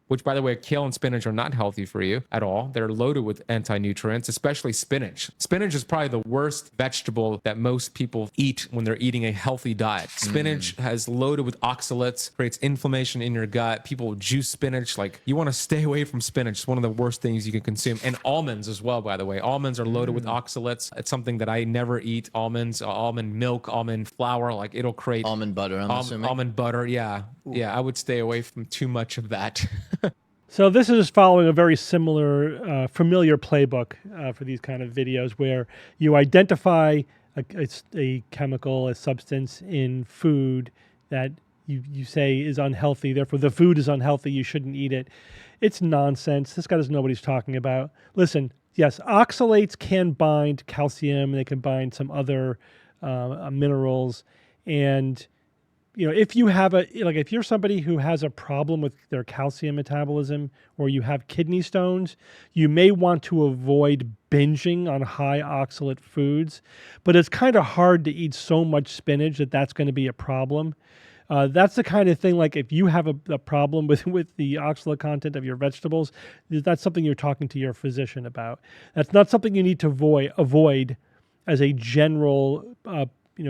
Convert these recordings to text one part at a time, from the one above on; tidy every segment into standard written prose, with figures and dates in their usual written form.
which by the way, kale and spinach are not healthy for you at all. They're loaded with anti-nutrients, especially spinach. Spinach is probably the worst vegetable that most people eat when they're eating a healthy diet. Spinach has loaded with oxalates, creates inflammation in your gut. People juice spinach. Like, you want to stay away from spinach. It's one of the worst things you can consume. And almonds as well, by the way. Almonds are loaded with oxalates. It's something that I never eat. Almonds, almond milk, almond flour, like it'll create almond butter, I'm assuming. Almond butter, yeah. Yeah, I would stay away from too much of that. So this is following a very similar, familiar playbook for these kind of videos, where you identify a chemical, a substance in food that you say is unhealthy. Therefore, the food is unhealthy. You shouldn't eat it. It's nonsense. This guy doesn't know what he's talking about. Listen, yes, oxalates can bind calcium. They can bind some other minerals. And if you have if you're somebody who has a problem with their calcium metabolism, or you have kidney stones, you may want to avoid binging on high oxalate foods. But it's kind of hard to eat so much spinach that that's going to be a problem. That's the kind of thing, like if you have a problem with the oxalate content of your vegetables, that's something you're talking to your physician about. That's not something you need to avoid as a general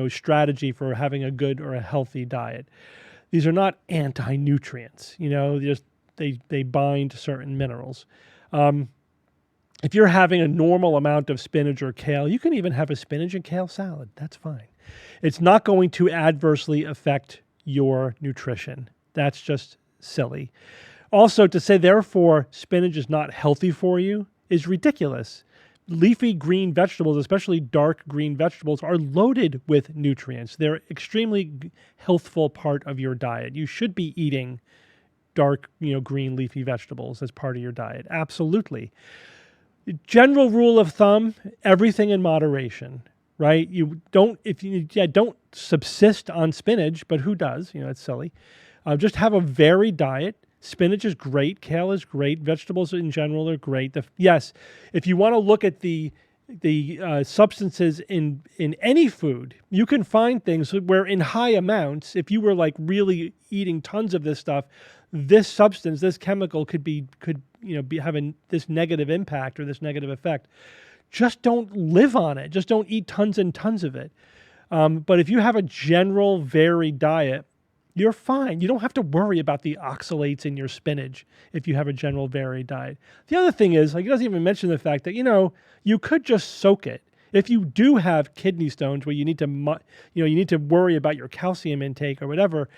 strategy for having a good or a healthy diet. These are not anti-nutrients, they bind certain minerals. If you're having a normal amount of spinach or kale, you can even have a spinach and kale salad. That's fine. It's not going to adversely affect your nutrition. That's just silly. Also, to say, therefore, spinach is not healthy for you is ridiculous. Leafy green vegetables, especially dark green vegetables, are loaded with nutrients. They're extremely healthful part of your diet. You should be eating dark, green leafy vegetables as part of your diet. Absolutely. General rule of thumb, everything in moderation, right? Don't subsist on spinach, but who does? It's silly. Just have a varied diet. Spinach is great. Kale is great. Vegetables in general are great. Yes, if you want to look at the substances in any food, you can find things where in high amounts, if you were like really eating tons of this stuff, this substance, this chemical could having this negative impact or this negative effect. Just don't live on it. Just don't eat tons and tons of it. But if you have a general varied diet, you're fine. You don't have to worry about the oxalates in your spinach if you have a general varied diet. The other thing is, he doesn't even mention the fact that, you could just soak it. If you do have kidney stones where you need to worry about your calcium intake or whatever,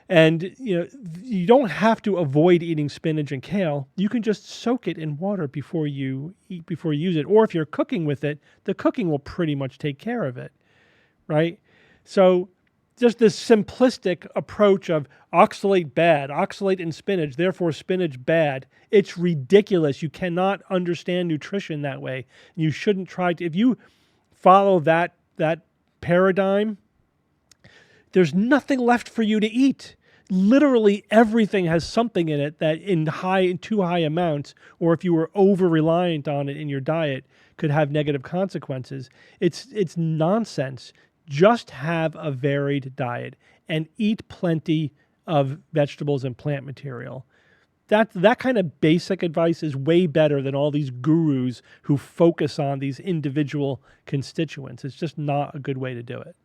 and you don't have to avoid eating spinach and kale. You can just soak it in water before you use it. Or if you're cooking with it, the cooking will pretty much take care of it, right? So just this simplistic approach of oxalate bad, oxalate in spinach, therefore spinach bad. It's ridiculous. You cannot understand nutrition that way. You shouldn't try to. If you follow that paradigm, there's nothing left for you to eat. Literally everything has something in it that in too high amounts, or if you were over-reliant on it in your diet, could have negative consequences. It's nonsense. Just have a varied diet and eat plenty of vegetables and plant material. That kind of basic advice is way better than all these gurus who focus on these individual constituents. It's just not a good way to do it.